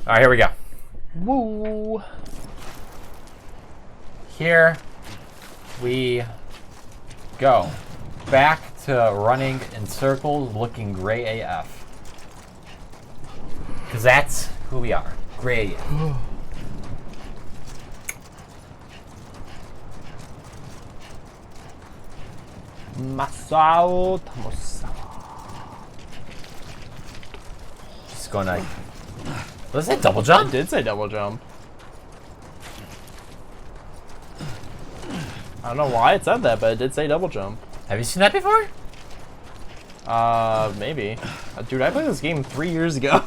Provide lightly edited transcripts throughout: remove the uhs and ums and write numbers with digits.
All right, here we go. Woo! Here we go. Back to running in circles, looking gray AF. Because that's who we are. Gray AF. Masao Tamosawa. Just gonna. Was it double jump? I did say double jump. I don't know why it said that, but it did say double jump. Have you seen that before? Maybe. Dude, I played this game 3 years ago.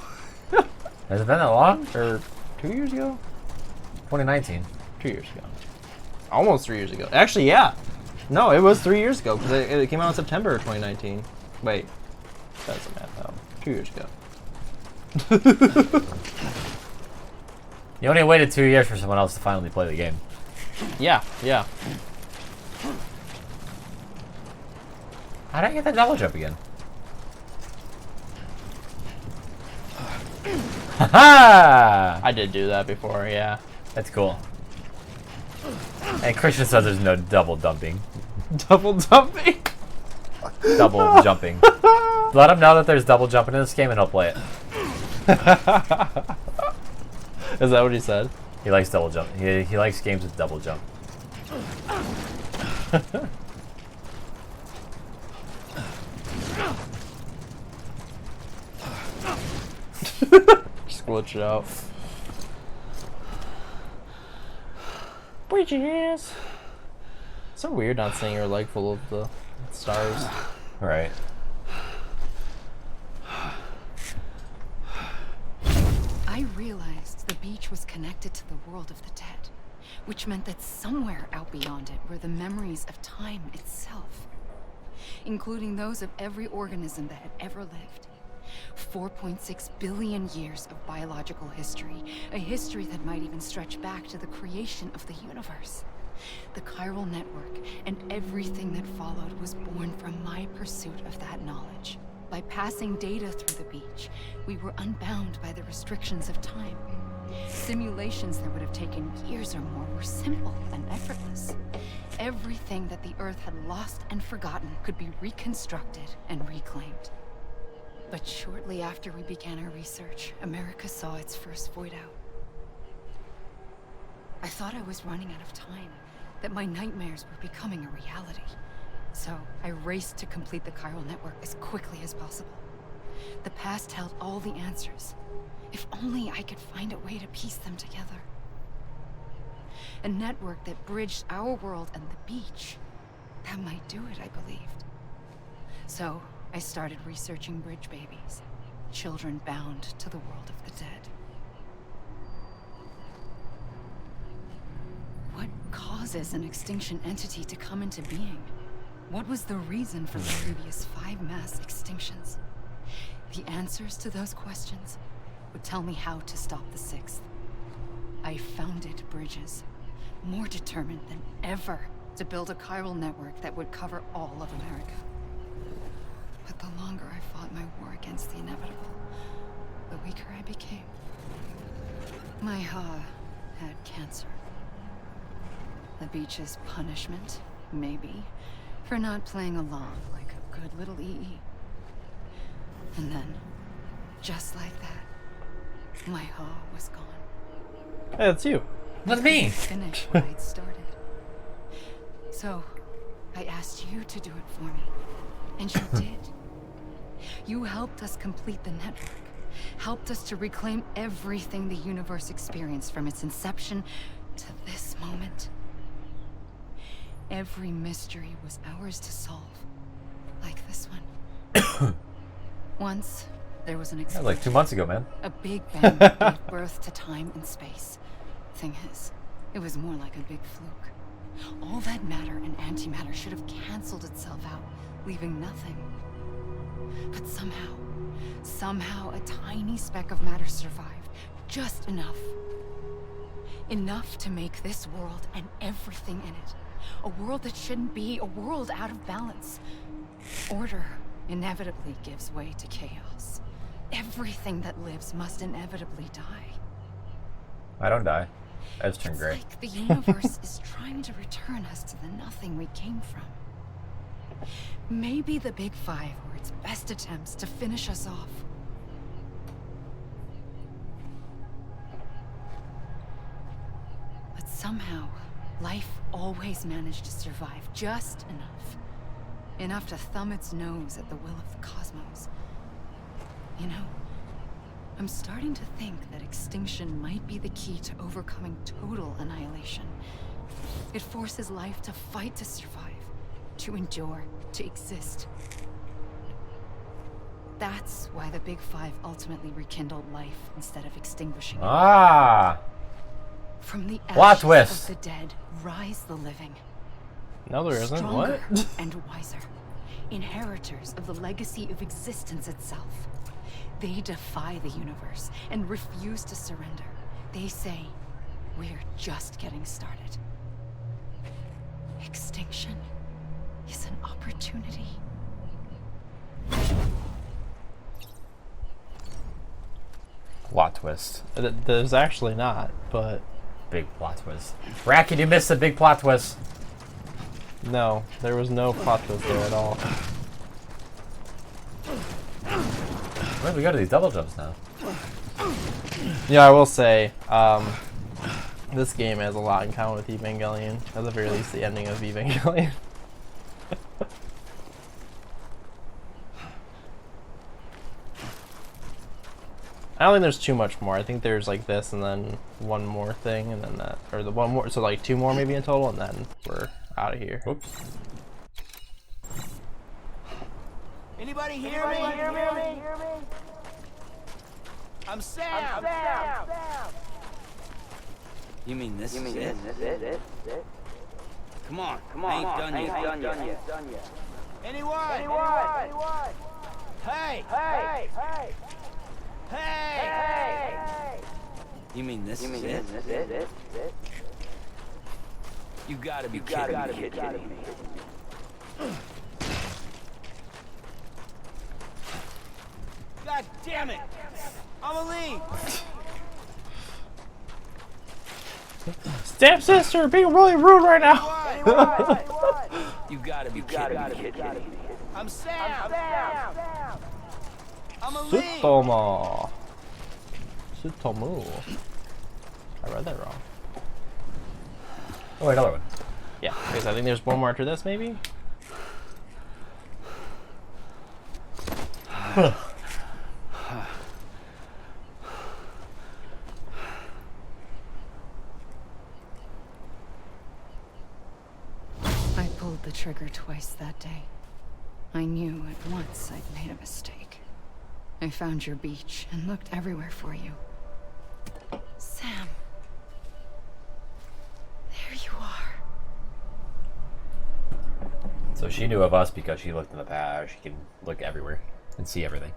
Has it been that long? Or 2 years ago? 2019. 2 years ago. Almost 3 years ago. Actually, yeah. No, it was 3 years ago, because it came out in September of 2019. Wait. That's the math out. 2 years ago. You only waited 2 years for someone else to finally play the game. Yeah, yeah. How did I get that double jump again? Haha! I did do that before, yeah. That's cool. And Christian says there's no double dumping. Double dumping? Double jumping. Let him know that there's double jumping in this game and he'll play it. Is that what he said? He likes double jump. He likes games with double jump. Just glitch it out. Bridges. So weird not seeing your leg full of the stars. Right. I realized the beach was connected to the world of the dead, which meant that somewhere out beyond it were the memories of time itself, including those of every organism that had ever lived. 4.6 billion years of biological history, a history that might even stretch back to the creation of the universe. The chiral network and everything that followed was born from my pursuit of that knowledge. By passing data through the beach, we were unbound by the restrictions of time. Simulations that would have taken years or more were simple and effortless. Everything that the Earth had lost and forgotten could be reconstructed and reclaimed. But shortly after we began our research, America saw its first void out. I thought I was running out of time, that my nightmares were becoming a reality. So I raced to complete the chiral network as quickly as possible. The past held all the answers. If only I could find a way to piece them together. A network that bridged our world and the beach. That might do it, I believed. So I started researching bridge babies, children bound to the world of the dead. What causes an extinction entity to come into being? What was the reason for the previous 5 mass extinctions? The answers to those questions would tell me how to stop the 6th. I founded Bridges, more determined than ever to build a chiral network that would cover all of America. But the longer I fought my war against the inevitable, the weaker I became. My Ha had cancer. The beach's punishment, maybe, for not playing along like a good little EE. And then, just like that, my Ha was gone. Hey, that's you. That's me. Finish what I'd started. So, I asked you to do it for me. And you did. You helped us complete the network. Helped us to reclaim everything the universe experienced from its inception to this moment. Every mystery was ours to solve. Like this one. Once, there was an That was explosion. like 2 months ago, man. A big bang that gave birth to time and space. Thing is, it was more like a big fluke. All that matter and antimatter should have canceled itself out, leaving nothing. But somehow a tiny speck of matter survived. Just enough. Enough to make this world and everything in it. A world that shouldn't be, a world out of balance. Order inevitably gives way to chaos. Everything that lives must inevitably die. I don't die. I just turn It's gray. like the universe is trying to return us to the nothing we came from. Maybe the Big Five were its best attempts to finish us off. But somehow, life always managed to survive just enough. Enough to thumb its nose at the will of the cosmos. You know, I'm starting to think that extinction might be the key to overcoming total annihilation. It forces life to fight to survive, to endure, to exist. That's why the Big Five ultimately rekindled life instead of extinguishing it. Ah! From the Plot ashes twist. of the dead rise the living. No, there isn't. Stronger What? and wiser. Inheritors of the legacy of existence itself. They defy the universe and refuse to surrender. They say, we're just getting started. Extinction is an opportunity. Plot twist. There's actually not, but Big plot twist. Bracken, you missed a big plot twist. no, there was no plot twist there at all. Where do we go to these double jumps now? Yeah, I will say, this game has a lot in common with Evangelion. At the very least, the ending of Evangelion. I don't think there's too much more. I think there's like this and then one more thing and then that, or the one more, so like two more maybe in total, and then we're out of here. Oops. Anybody hear me? I'm Sam. You mean this is it? Come on, I ain't done yet. Anyone? Hey! You mean this is it? You gotta be kidding me. God damn it! Amelie! Stepsister being really rude right now. You gotta be kidding me. I'm Sam. Amelie! Sutomo. Sutomu. I read that wrong. Oh, wait, another one. Yeah, because I think there's one more after this, maybe? I pulled the trigger twice that day. I knew at once I'd made a mistake. I found your beach and looked everywhere for you. Sam. There you are. So she knew of us because she looked in the past. She can look everywhere and see everything.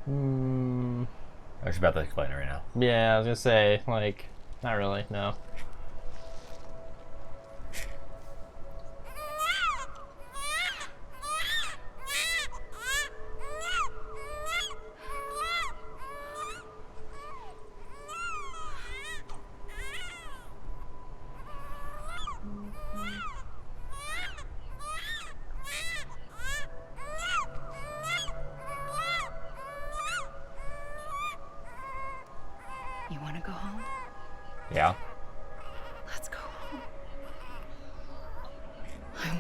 I was about to explain it right now. Yeah, I was gonna say, like, not really, no. You want to go home? Yeah. Let's go home. I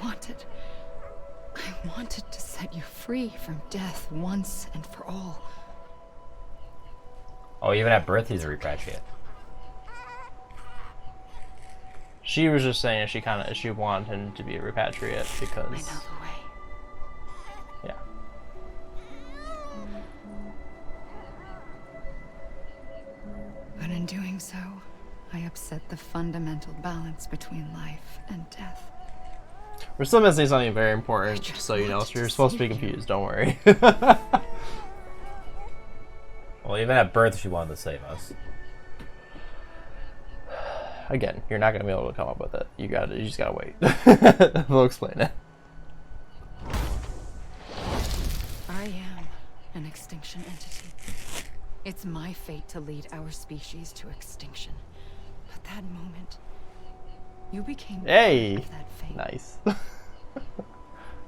wanted to set you free from death once and for all. Oh, even at birth, he's a repatriate. She was just saying she wanted him to be a repatriate because, I know the way. yeah. But in doing so, I upset the fundamental balance between life and death. We're still missing something very important, just so you know, wanted so you're to supposed to be save you. confused, don't worry. Well, even at birth, she wanted to save us. Again, you're not gonna be able to come up with it. You just gotta wait. We'll explain it. I am an extension extinction entity. It's my fate to lead our species to extinction. But that moment, you became part Hey, of that fate. nice.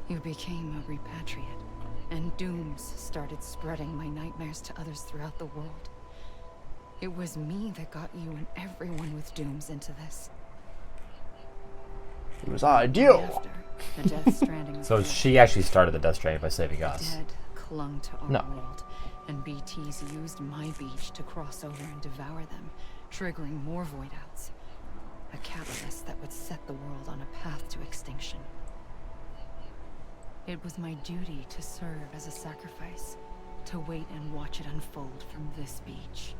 You became a repatriate, and dooms started spreading my nightmares to others throughout the world. It was me that got you and everyone with dooms into this. It was ideal. After, the Death Stranding So was she actually started the Death Stranding by saving us. dead clung to our No. world, and BTs used my beach to cross over and devour them, triggering more void outs. A catalyst that would set the world on a path to extinction. It was my duty to serve as a sacrifice, to wait and watch it unfold from this beach.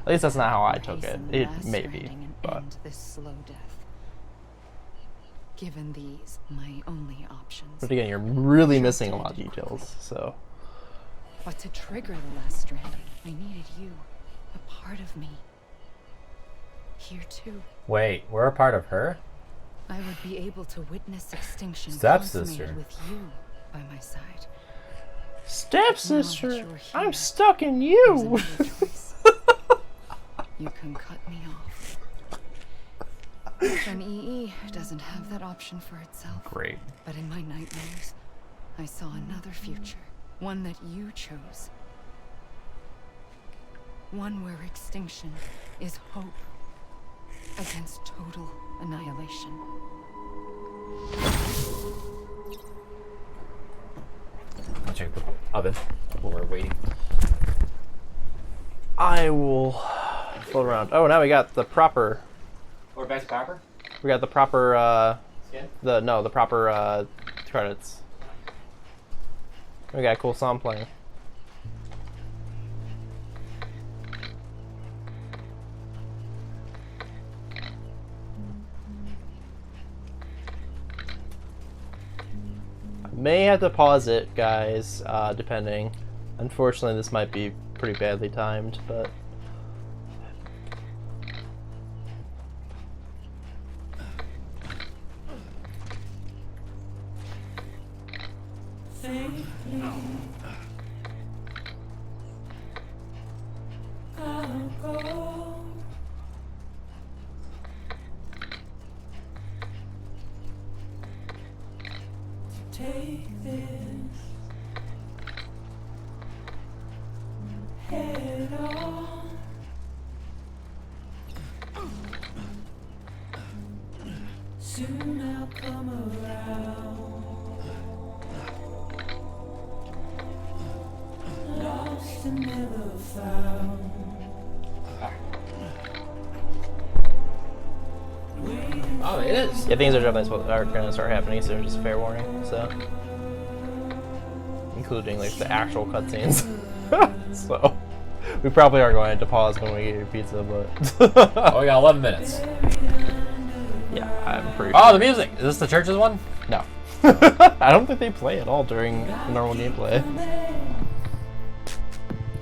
At least that's not how I took it. Hasten the It last may be, stranding and but end this slow death. Given these my only options. but again, you're really missing a lot of details. So But to trigger the last stranding, I needed you, a part of me. Here too, Wait, we're a part of her? I would be able to witness extinction Stepsister. consummated with you by my side. stepsister, Now that you're I'm here, stuck in There's you. another choice. You can cut me off. An EE doesn't have that option for itself. Great. But in my nightmares, I saw another future. One that you chose. One where extinction is hope against total annihilation. I'll check the oven while we're waiting. I will float around. Oh, now we got the proper. We're back to copper? We got the proper. Skin? The proper credits. We got a cool song playing. May have to pause it, guys, depending. Unfortunately, this might be pretty badly timed, but... Take this head on. Soon I'll come around. Lost and never found. Oh, it is. Yeah, things are definitely going to start happening, so just a fair warning, so... Including, like, the actual cutscenes. So, we probably are going to pause when we get your pizza, but... Oh, we got 11 minutes. Yeah, I'm pretty Oh, sure. the music! Is this the church's one? No. I don't think they play at all during the normal gameplay.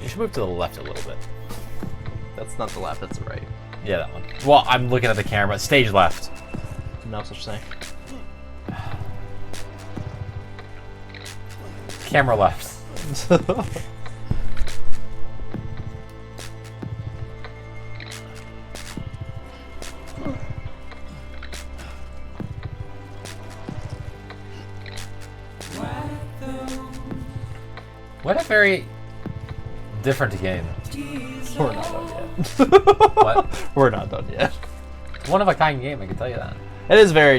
You should move to the left a little bit. That's not the left, that's the right. Yeah, that one. Well, I'm looking at the camera. Stage left. No such thing. Camera left. What a very different game. We're not done yet. What? We're not done yet. One of a kind game, I can tell you that. It is very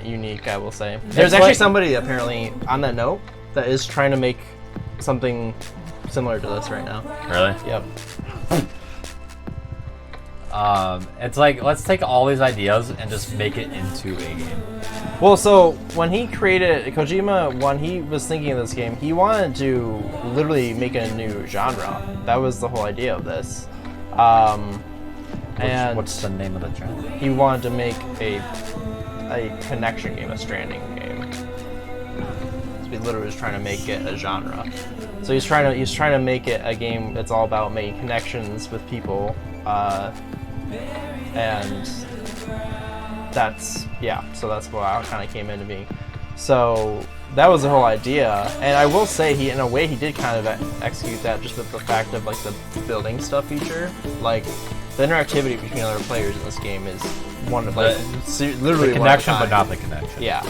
unique, I will say. There's actually somebody apparently on that note that is trying to make something similar to this right now. Really? Yep. It's like, let's take all these ideas and just make it into a game. Well, so when he created Kojima, when he was thinking of this game, he wanted to literally make a new genre. That was the whole idea of this. And What's the name of the genre? he wanted to make a connection game, a Stranding game. So he literally was trying to make it a genre. So he's trying to make it a game that's all about making connections with people, and that's, yeah. So that's how it kind of came into being. So that was the whole idea. And I will say, he, in a way, he did kind of execute that just with the fact of like the building stuff feature. Like the interactivity between other players in this game is one of like literally The connection, but not the connection. Yeah.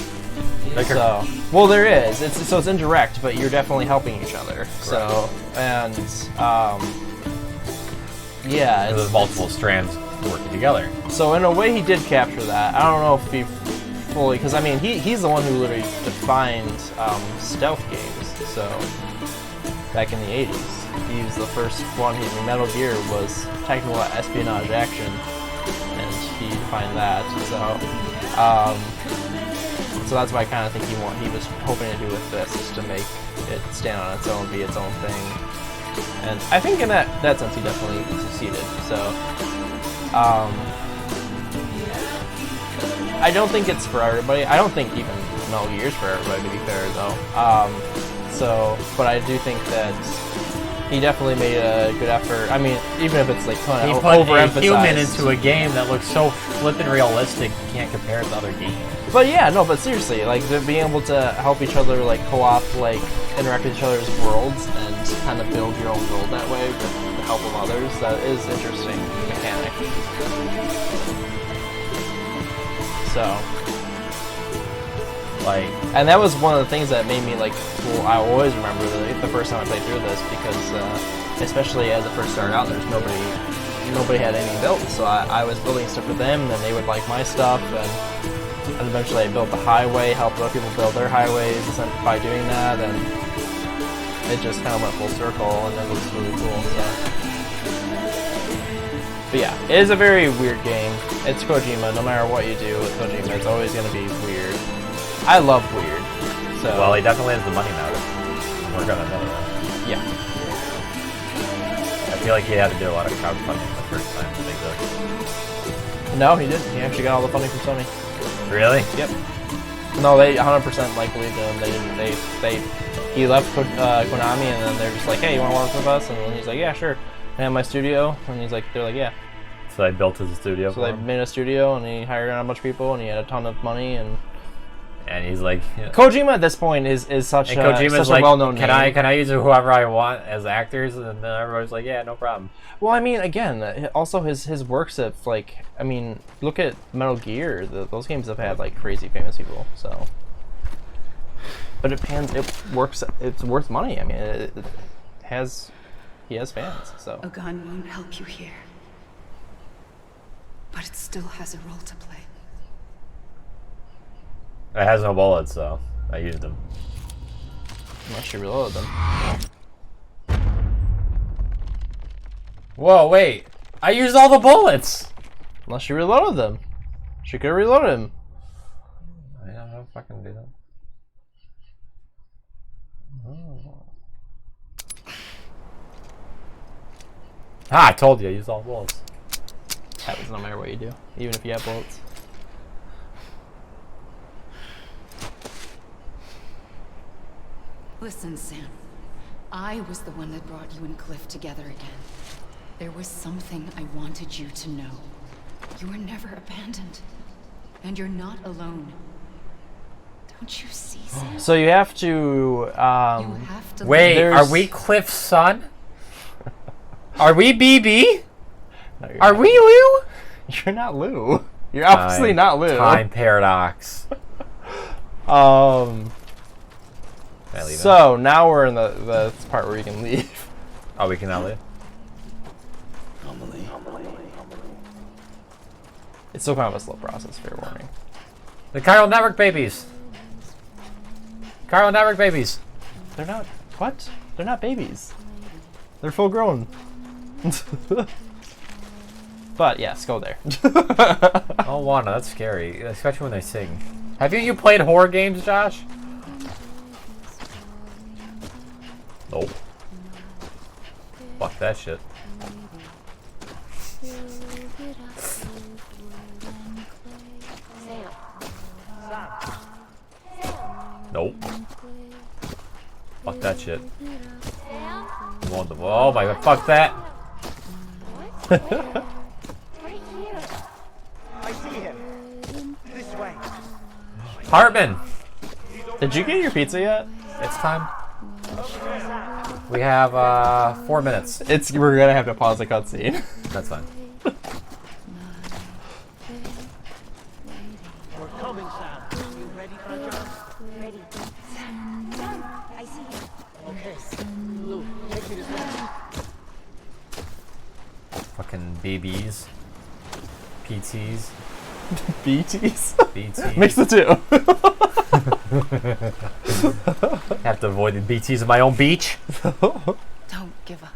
Like So, well, there is. It's indirect, but you're definitely helping each other. So, and yeah, There's multiple strands working together. so in a way he did capture that. I don't know if he fully, because I mean he's the one who literally defined stealth games. So back in the 80s, he was the first one. Metal Gear was technical espionage action, and he defined that. So that's why I kind of think he was hoping to do with this, is to make it stand on its own, be its own thing. And I think in that sense he definitely succeeded. So I don't think it's for everybody. I don't think even Metal Gear's for everybody, to be fair, though. But I do think that he definitely made a good effort. I mean, even if it's like kind He of put a overemphasized. human into a game that looks so flippin' realistic, you can't compare it to other games. But yeah, no, but seriously, like being able to help each other, like co-op, like interact with each other's worlds, and kind of build your own world that way with the help of others, that is interesting mechanic. So, Like, and that was one of the things that made me like, well, I always remember the first time I played through this, because especially as it first started out, there's nobody had anything built, so I was building stuff for them, and they would like my stuff, and eventually I built the highway, helped other people build their highways, and by doing that, and it just kind of went full circle, and it was really cool. So. But yeah, it is a very weird game. It's Kojima. No matter what you do with Kojima, it's always going to be weird. I love weird. So well, he definitely has the money now to work on another one. yeah. I feel like he had to do a lot of crowdfunding the first time to make this. No, he didn't. He actually got all the funding from Sony. Really? Yep. No, they 100% like believed in him. They didn't. He left Konami, and then they're just like, "Hey, you want to work with us?" And then he's like, "Yeah, sure." I have my studio, and they're like, "Yeah." So they built his studio So for they him? made a studio, and he hired on a bunch of people, and he had a ton of money, and he's like, yeah. Kojima at this point is such And a Kojima's such a well-known can name. I use whoever I want as actors? And then everybody's like, yeah, no problem. Well, I mean, again, also his works have like, I mean, look at Metal Gear. Those games have had like crazy famous people. So, but it works. It's worth money. I mean, he has fans. So A gun won't help you here. But it still has a role to play. It has no bullets, so I used them. unless you reload them. Whoa, wait! I used all the bullets! Unless you reloaded them. She could have reloaded him. I don't know if I can do that. Oh. Ah, I told you, I used all the bullets. Happens no matter what you do, even if you have bullets. Listen, Sam. I was the one that brought you and Cliff together again. There was something I wanted you to know. You were never abandoned. And you're not alone. Don't you see, Sam? So you have to, You have to Wait, There's- are we Cliff's son? Are we BB? No, you're Are not. we Lou? You're not Lou. You're obviously not Lou. Time paradox. Can I leave it? So now we're in the part where you can leave. Oh, we can now leave? It's still kind of a slow process, fair warning. The chiral network babies. Chiral network babies. They're not, what? They're not babies. They're full grown. But yes, go there. Oh, Wanda, that's scary, especially when they sing. Haven't you played horror games, Josh? Nope. Fuck that shit. Nope. Fuck that shit. Oh my god, fuck that! I see him. This way. Hartman! He's over Did you get your pizza yet? It's time. We have 4 minutes. We're gonna have to pause the cutscene. That's fine. We're coming, Sam. You ready for the job? Ready. Sam, I see you. Okay. Lou, take me this way. Fucking BBs. PTs. BTs. BTs. Mix the two. Have to avoid the BTs of my own beach. Don't give up.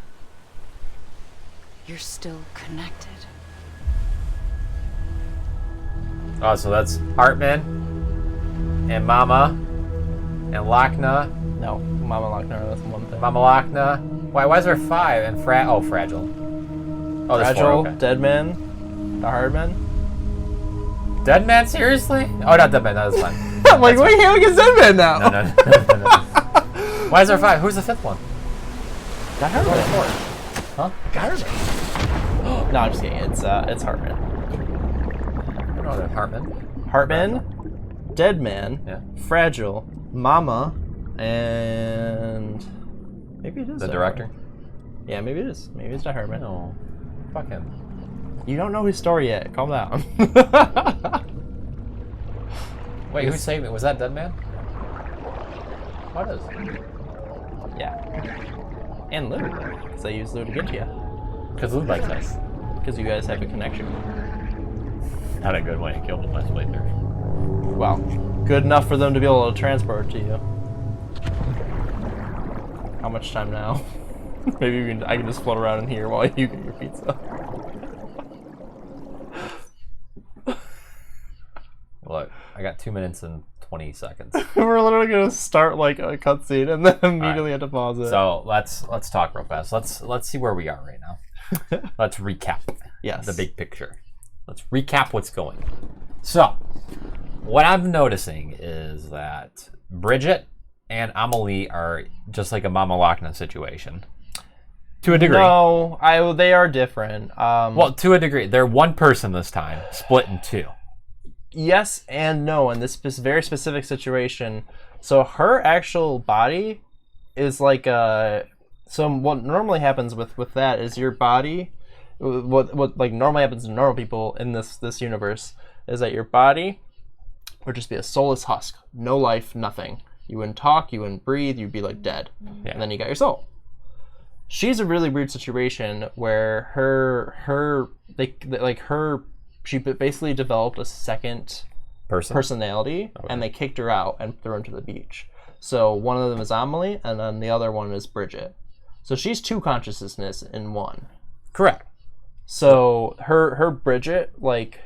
You're still connected. Oh, so that's Hartman and Mama and Lochna. No, Mama Lochner, that's one thing. Mama Lochna. Why is there 5 and Fragile? Oh, there's 4, Fragile, okay. Dead Man, the Hard Man. Dead Man, seriously? Oh, not Dead Man, that's fine. I'm like, wait, how against Dead Man now? No. Why is there 5? Who's the 5th one? Got Hardman. Huh? Got Hardman. No, I'm just kidding. It's Hartman. I don't know that Hartman. Hartman, Dead Man, Yeah. Fragile, Mama, and maybe it is The Die director? Hardman. Yeah, maybe it is. Maybe it's Die Hardman. No. Fuck him. You don't know his story yet. Calm down. Wait, who saved me? Was that Dead Man? What is? Yeah. And Lou, because I used Lou to get you. Because Lou likes us. Because you guys have a connection. Not a good way to kill the last playthrough. Well, good enough for them to be able to transport to you. How much time now? Maybe I can just float around in here while you get your pizza. Look, I got 2 minutes and 20 seconds. We're literally gonna start like a cutscene and then immediately have to pause it. So let's talk real fast. Let's see where we are right now. Let's recap. Yes. The big picture. Let's recap what's going. So, what I'm noticing is that Bridget and Amelie are just like a Mama Lochna situation. To a degree. No, they are different. Well, to a degree. They're one person this time, split in 2. Yes and no in this very specific situation. So her actual body is like so what normally happens with that is your body, what like normally happens to normal people in this universe is that your body would just be a soulless husk, no life, nothing. You wouldn't talk, you wouldn't breathe, you'd be like dead. Yeah. And then you got your soul. She's a really weird situation where she basically developed a second personality, Okay. and they kicked her out and threw her into the beach. So one of them is Amelie, and then the other one is Bridget. So she's 2 consciousnesses in one. Correct. So her Bridget like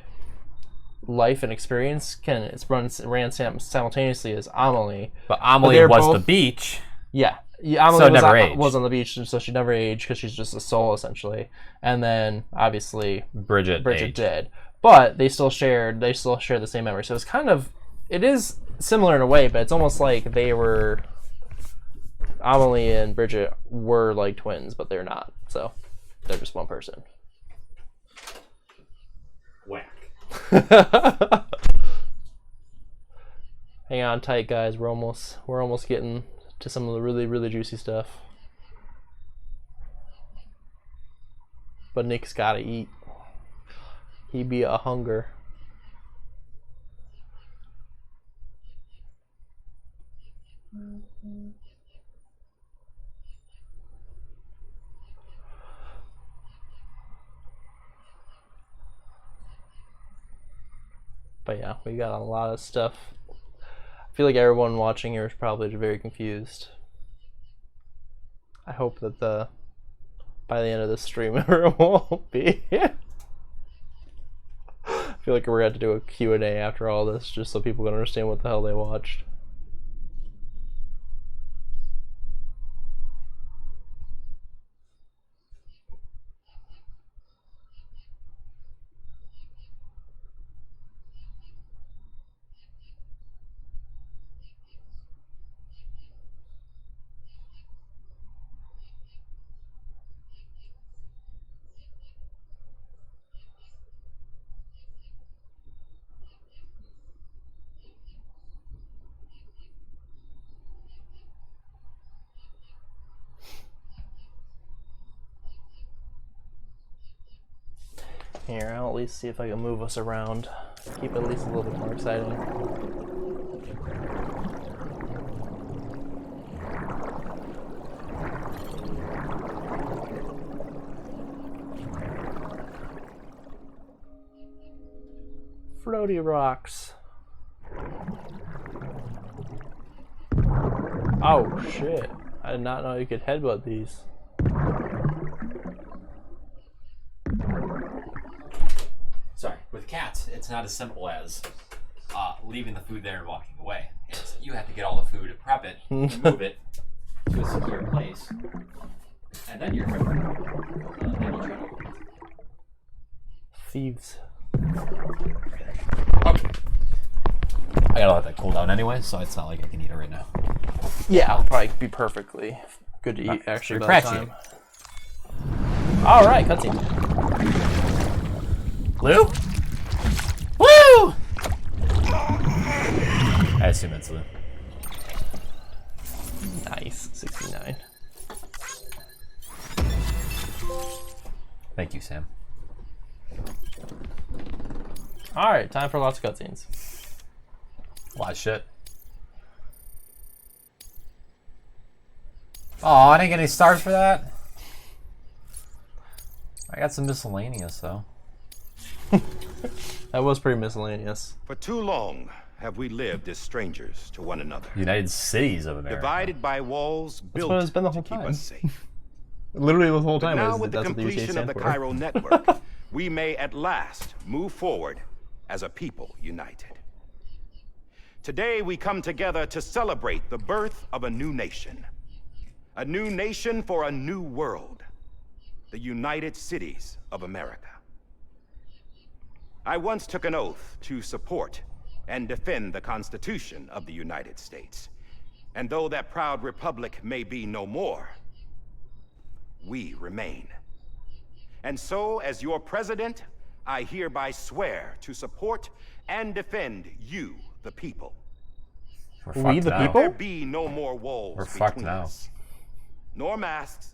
life and experience ran simultaneously as Amelie. But Amelie was the beach. Yeah. Amelie So it never aged. was on the beach, so she never aged because she's just a soul essentially. And then obviously Bridget aged. did, but they still share the same memory. So it is similar in a way, but it's almost like Amelie and Bridget were like twins, but they're not. So they're just one person. Whack. Hang on tight, guys. We're almost getting to some of the really, really juicy stuff. But Nick's gotta eat. He be a hunger. But yeah, we got a lot of stuff. I feel like everyone watching here is probably very confused. I hope that by the end of this stream everyone won't be. I feel like we're going to have to do a Q&A after all this just so people can understand what the hell they watched. Here, I'll at least see if I can move us around. Keep it at least a little bit more exciting. Floaty rocks. Oh shit. I did not know you could headbutt these. Sorry, with cats, it's not as simple as leaving the food there and walking away. It's, you have to get all the food, prep it, and move it to a secure place, and then you're ready. Then you try to open it. Thieves. Okay. I gotta let that cool down anyway, so it's not like I can eat it right now. Yeah, it'll probably be perfectly good to eat actually by the Cracky. time. Alright, cutscene. Lou? Woo! I assume it's Lou. Nice. 69. Thank you, Sam. Alright, time for lots of cutscenes. A lot of shit. Oh, I didn't get any stars for that. I got some miscellaneous though. That was pretty miscellaneous. For too long have we lived as strangers to one another, United Cities of America. divided by walls built what it's been the whole to keep time. us safe. Literally the whole But time. now, is with the that's what the UK completion of stand the for. Cairo network, we may at last move forward as a people united. Today, we come together to celebrate the birth of a new nation. A new nation for a new world. The United Cities of America. I once took an oath to support and defend the Constitution of the United States. And though that proud republic may be no more, we remain. And so, as your president, I hereby swear to support and defend you, the people. We're We fucked the now. people? There be no more walls We're fucked between now. us, nor masks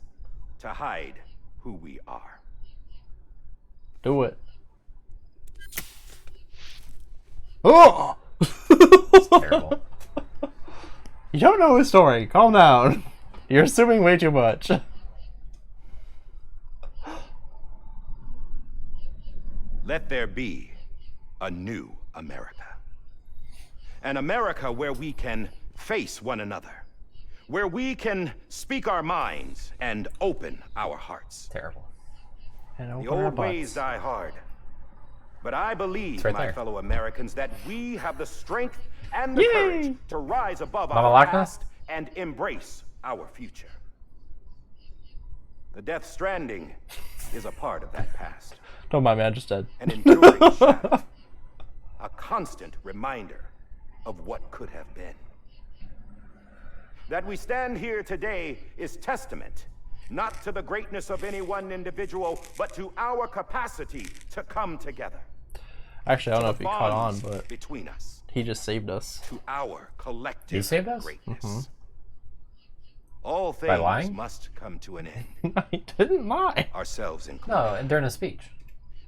to hide who we are. Do it. Oh! Terrible. You don't know his story. Calm down. You're assuming way too much. Let there be a new America. An America where we can face one another. Where we can speak our minds and open our hearts. Terrible. And The open our old ways butts. die hard. But I believe, right my there. fellow Americans, that we have the strength and the Yay! courage to rise above Mama our Lochner? past and embrace our future. The Death Stranding is a part of that past. Don't mind me, I just did. An enduring shadow. A constant reminder of what could have been. That we stand here today is testament, not to the greatness of any one individual, but to our capacity to come together. Actually, I don't know if The he caught on, bonds but between us, he just saved us. to our collective He saved us? greatness. All By things lying? must come to an end, He didn't lie. ourselves included. No, and during a speech.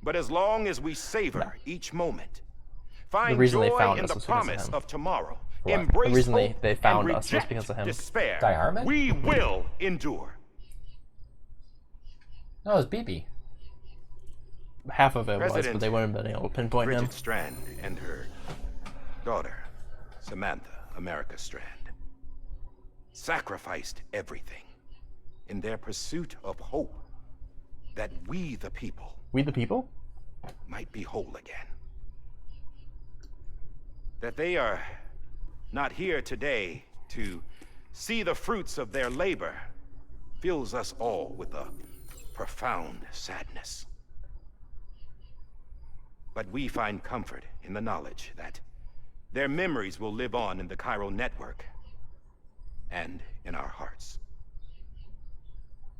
But as long as we savor each moment, find reason they joy found in us the was because of promise him. of tomorrow, What? embrace The reason hope, they found and us was reject because of him. despair, Die Harmon? we will endure. No, it was BB. Half of it was, President but they wouldn't have been able to pinpoint him. Bridget Strand and her daughter, Samantha America Strand, sacrificed everything in their pursuit of hope that we, the people, We the people? might be whole again. That they are not here today to see the fruits of their labor fills us all with a profound sadness. But we find comfort in the knowledge that their memories will live on in the Cairo network and in our hearts.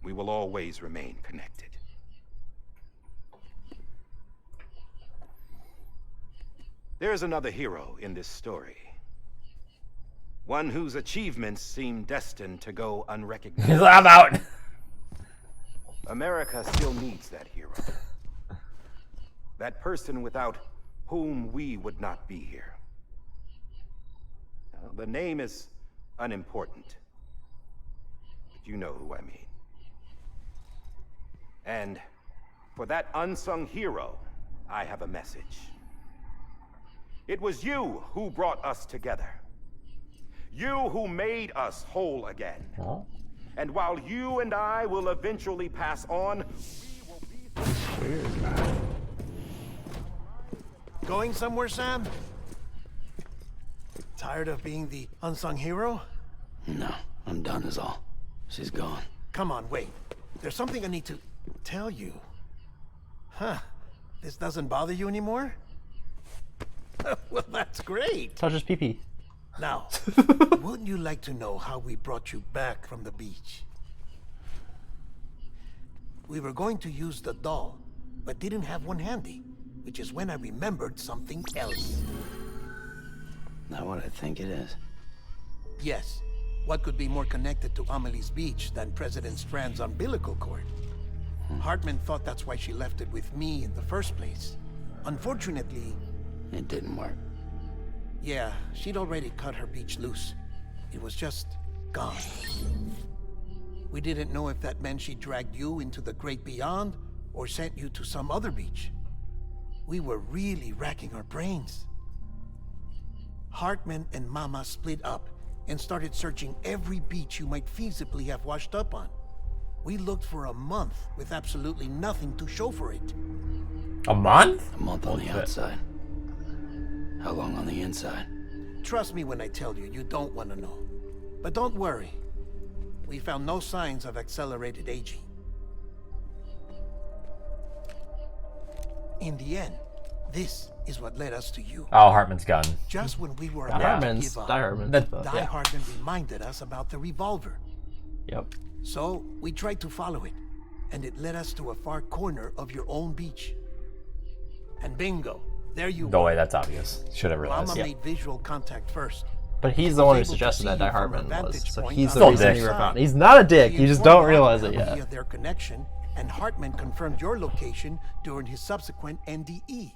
We will always remain connected. There is another hero in this story. One whose achievements seem destined to go unrecognized. I'm out. America still needs that hero. That person without whom we would not be here. Now, the name is unimportant, but you know who I mean. And for that unsung hero, I have a message. It was you who brought us together. You who made us whole again. Huh? And while you and I will eventually pass on, we will be... Going somewhere, Sam? Tired of being the unsung hero? No, I'm done is all. She's gone. Come on, wait. There's something I need to tell you. Huh. This doesn't bother you anymore? Well, that's great. Touches pee-pee. Now, wouldn't you like to know how we brought you back from the beach? We were going to use the doll, but didn't have one handy, which is when I remembered something else. Not what I think it is. Yes. What could be more connected to Amelie's beach than President Strand's umbilical cord? Hartman thought that's why she left it with me in the first place. Unfortunately... It didn't work. Yeah, she'd already cut her beach loose. It was just gone. We didn't know if that meant she dragged you into the great beyond or sent you to some other beach. We were really racking our brains. Hartman and Mama split up and started searching every beach you might feasibly have washed up on. We looked for a month with absolutely nothing to show for it. A month? A month on the outside. How long on the inside? Trust me when I tell you, you don't want to know. But don't worry. We found no signs of accelerated aging. In the end, this is what led us to you. Oh, Hartman's gun. Just when we were Die about to Hartman's. give up, Die Hartman's. Die Hartman reminded us about the revolver. Yep. So we tried to follow it, and it led us to a far corner of your own beach. And bingo, there you Go were. away, that's obvious. Should have realized. Mama made visual contact first. But he's the one who able to suggested see that you Die from her Hartman was. vantage So point he's on the the reason other you were side. found. He's not a dick. We You just informed don't realize it Hartman yet. of their connection, and Hartman confirmed your location during his subsequent NDE.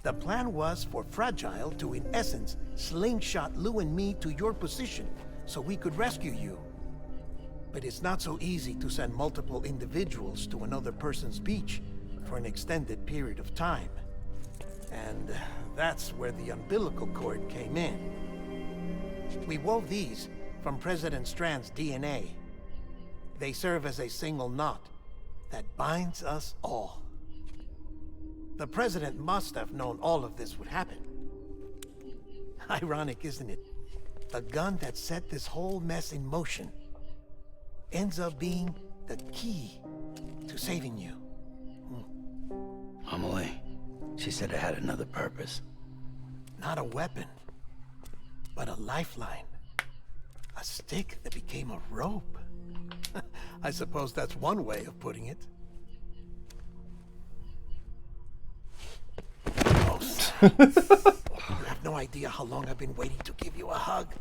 The plan was for Fragile to, in essence, slingshot Lou and me to your position so we could rescue you. But it's not so easy to send multiple individuals to another person's beach for an extended period of time. And that's where the umbilical cord came in. We wove these from President Strand's DNA. They serve as a single knot that binds us all. The President must have known all of this would happen. Ironic, isn't it? The gun that set this whole mess in motion ends up being the key to saving you. Amelie, she said it had another purpose. Not a weapon, but a lifeline. A stick that became a rope. I suppose that's one way of putting it. Oh, Sam. You have no idea how long I've been waiting to give you a hug.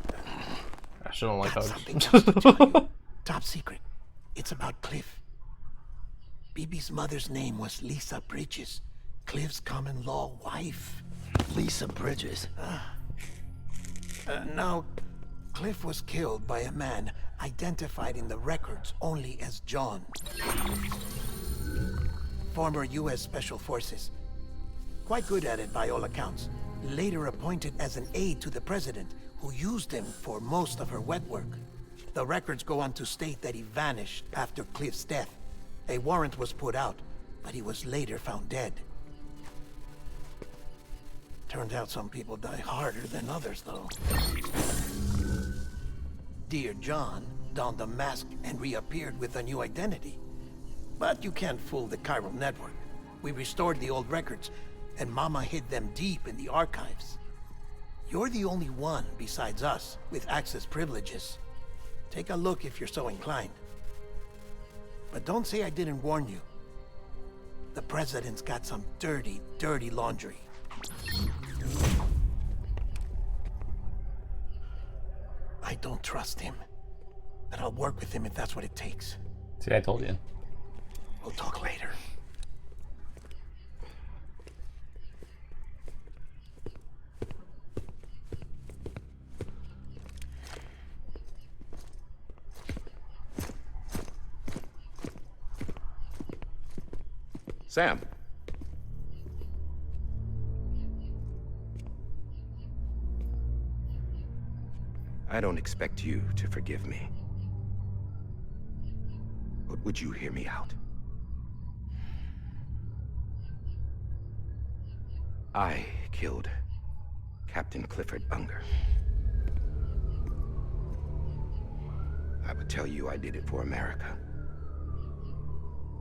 I still don't like Got hugs. something else to tell you. Top secret. It's about Cliff. BB's mother's name was Lisa Bridges, Cliff's common law wife. Lisa Bridges. Now, Cliff was killed by a man identified in the records only as John. Former U.S. Special Forces. Quite good at it by all accounts. Later appointed as an aide to the president, who used him for most of her wet work. The records go on to state that he vanished after Cliff's death. A warrant was put out, but he was later found dead. Turned out some people die harder than others, though. Dear John donned a mask and reappeared with a new identity. But you can't fool the chiral network. We restored the old records, and Mama hid them deep in the archives. You're the only one besides us with access privileges. Take a look if you're so inclined. But don't say I didn't warn you. The president's got some dirty, dirty laundry. I don't trust him, but I'll work with him if that's what it takes. See, I told you. We'll talk later. Sam. I don't expect you to forgive me. But would you hear me out? I killed Captain Clifford Unger. I would tell you I did it for America.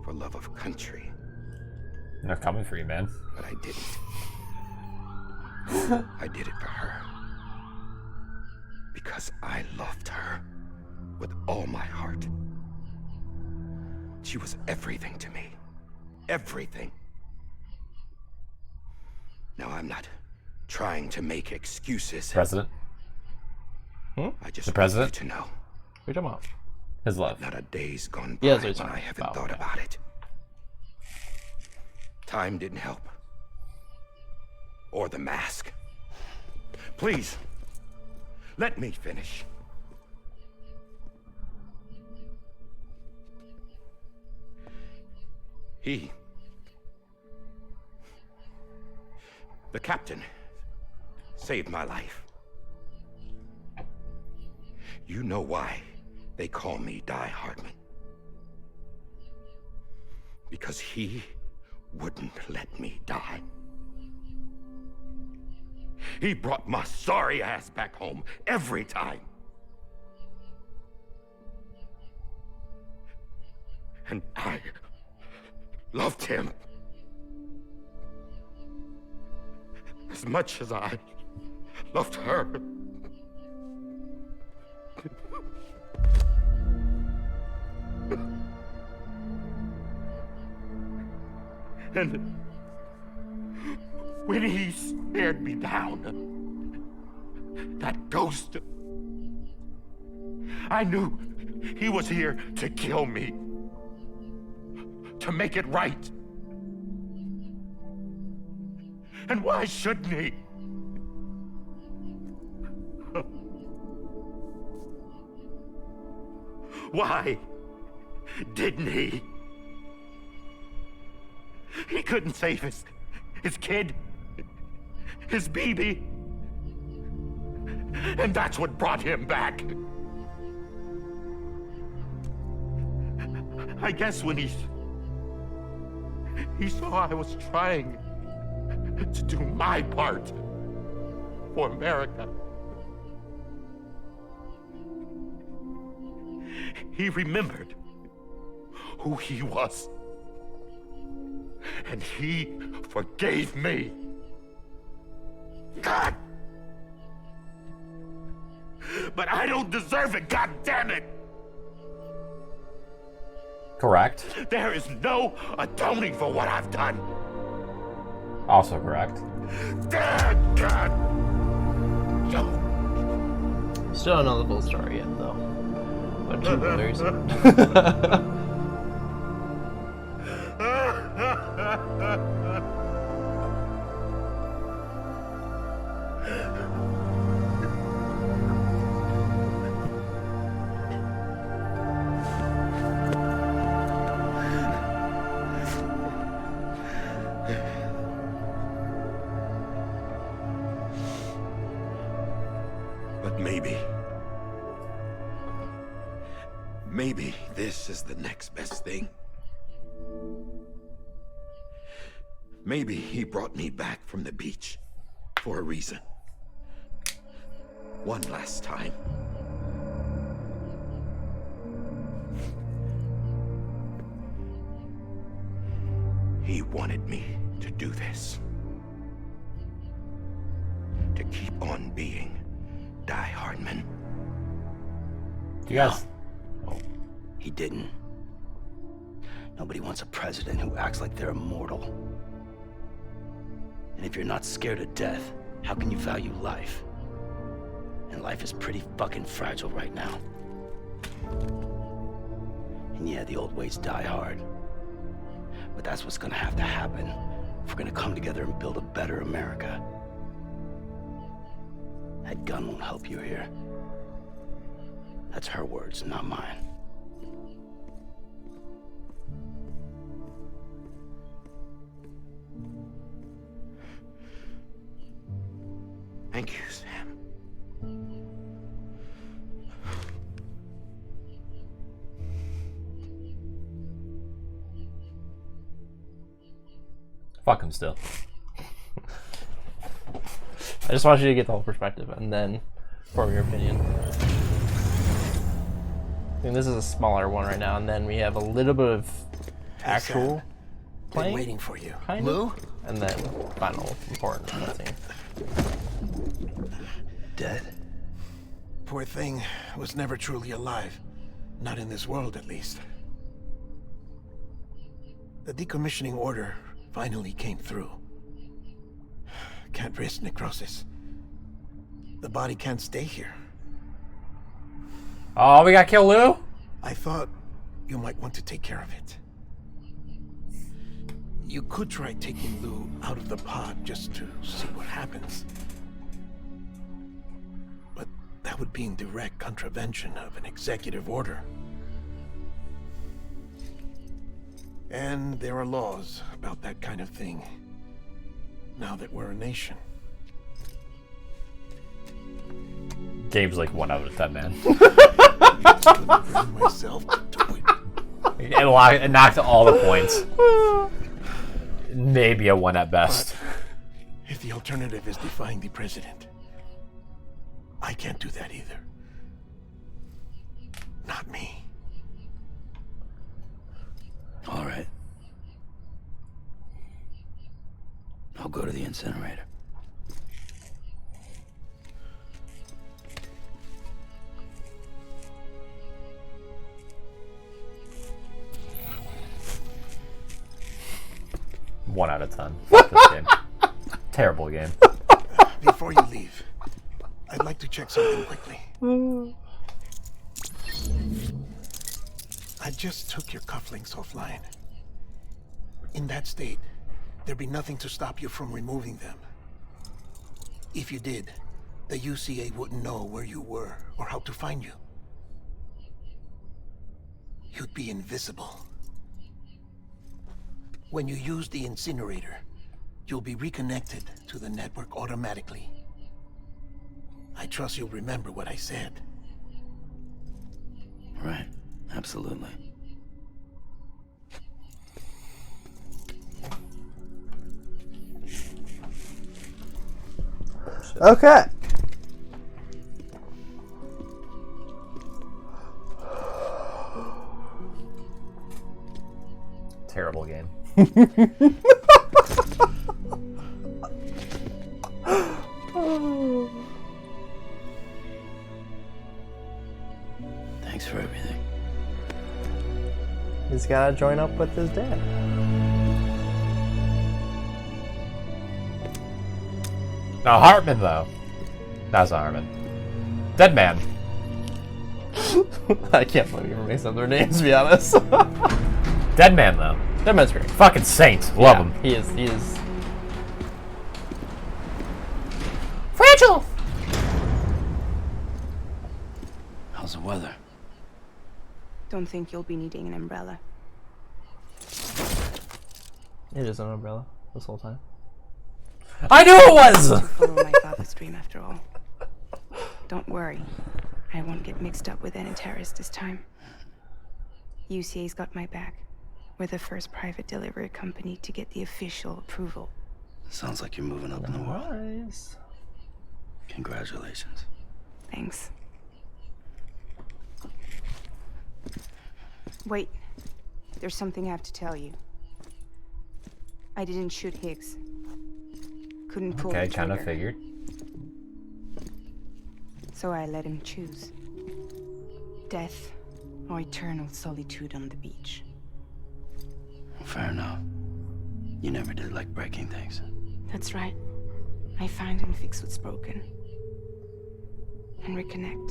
For love of country. They're coming for you, man. But I didn't. I did it for her. Because I loved her with all my heart. She was everything to me. Everything. Now, I'm not trying to make excuses. President? I just The president? want you to know. What are you talking about? His love. Not a day's gone by Yeah, that's what he's when I talking haven't about, thought yeah. about it. Time didn't help. Or the mask. Please, let me finish. The captain, saved my life. You know why they call me Die Hardman. Because he wouldn't let me die. He brought my sorry ass back home every time. And I loved him as much as I loved her. And when he stared me down, that ghost, I knew he was here to kill me, to make it right. And why shouldn't he? Why didn't he? He couldn't save his kid, his baby. And that's what brought him back. I guess when he saw I was trying to do my part for America, he remembered who he was. And he forgave me. God! But I don't deserve it, God damn it! Correct. There is no atoning for what I've done. Also correct. Damn, God! No. Still don't know the full story yet, though. But two very soon. But maybe this is the next best thing. Maybe he brought me back from the beach for a reason. One last time. He wanted me to do this. To keep on being Die Hardman. You guys. He didn't. Nobody wants a president who acts like they're immortal. And if you're not scared of death, how can you value life? And life is pretty fucking fragile right now. And yeah, the old ways die hard. But that's what's gonna have to happen if we're gonna come together and build a better America. That gun won't help you here. That's her words, not mine. Thank you, Sam. Fuck him still. I just want you to get the whole perspective and then form your opinion. I think this is a smaller one right now, and then we have a little bit of actual Been playing, waiting for you. kind Lou? of, and then final important cutscene. Dead? Poor thing was never truly alive. Not in this world, at least. The decommissioning order finally came through. Can't risk necrosis. The body can't stay here. Oh, we got kill Lou? I thought you might want to take care of it. You could try taking Lou out of the pod just to see what happens. But that would be in direct contravention of an executive order. And there are laws about that kind of thing, now that we're a nation. Gabe's like 1 out of 10, man. Couldn't bring myself to do it. It knocked all the points. Maybe a 1 at best. If the alternative is defying the president, I can't do that either. Not me. All right. I'll go to the incinerator. One out of 10. Fuck this game. Terrible game. Before you leave, I'd like to check something quickly. I just took your cufflinks offline. In that state, there'd be nothing to stop you from removing them. If you did, the UCA wouldn't know where you were or how to find you. You'd be invisible. When you use the incinerator, you'll be reconnected to the network automatically. I trust you'll remember what I said. Right. Absolutely. Okay. Terrible game. Thanks for everything. He's gotta join up with his dad. Now Hartman, though. That's not Hartman. Dead Man. I can't believe you mixed up their names, to be honest. Dead Man, though. That man's great. Fucking saint. Love him. He is. Fragile! How's the weather? Don't think you'll be needing an umbrella. It is an umbrella this whole time. I knew it was! To follow my father's dream after all. Don't worry. I won't get mixed up with any terrorists this time. UCA's got my back. We're the first private delivery company to get the official approval. Sounds like you're moving up in the world. Nice. Congratulations. Thanks. Wait. There's something I have to tell you. I didn't shoot Higgs. Couldn't pull Okay, the kind of trigger. figured. So I let him choose. Death or eternal solitude on the beach. Fair enough. You never did like breaking things. That's right. I find and fix what's broken. And reconnect.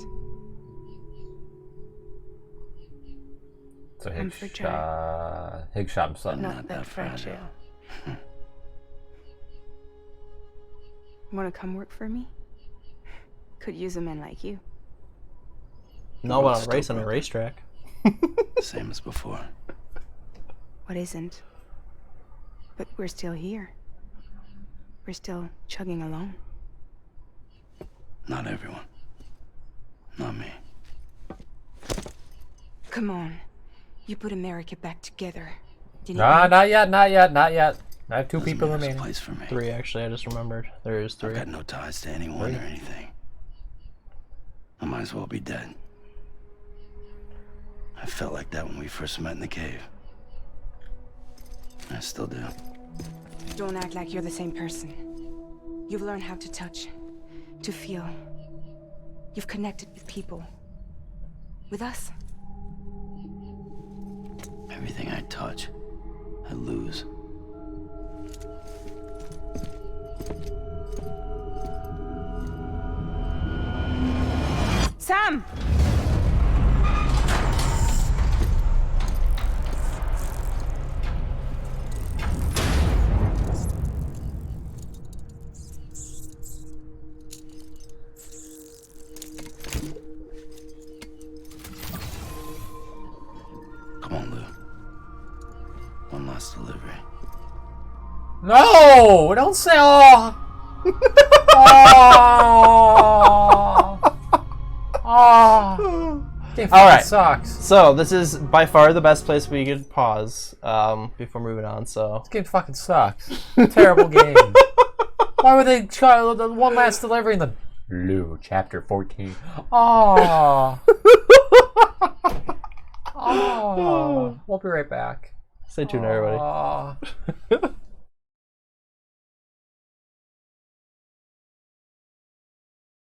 So I'm fragile. Higgs shot himself. Not that fragile. Wanna come work for me? Could use a man like you. No one Still racing a broken. racetrack. Same as before. What isn't? But we're still here. We're still chugging along. Not everyone. Not me. Come on. You put America back together. Didn't Nah, you? not yet, not yet, not yet. I have 2 Doesn't people mean there's a remaining. place for me. 3, actually, I just remembered. There is 3. I've got no ties to anyone or anything. I might as well be dead. I felt like that when we first met in the cave. I still do. Don't act like you're the same person. You've learned how to touch, to feel. You've connected with people. With us. Everything I touch, I lose. Sam! Come on, Lou. One last delivery. No! Don't say oh! Oh! Oh! Game All right. sucks. So this is by far the best place we could pause before moving on. So This game fucking sucks. Terrible game. Why would they try the one last delivery in the Lou chapter 14? Oh. Oh. We'll be right back. stay tuned, everybody. Oh.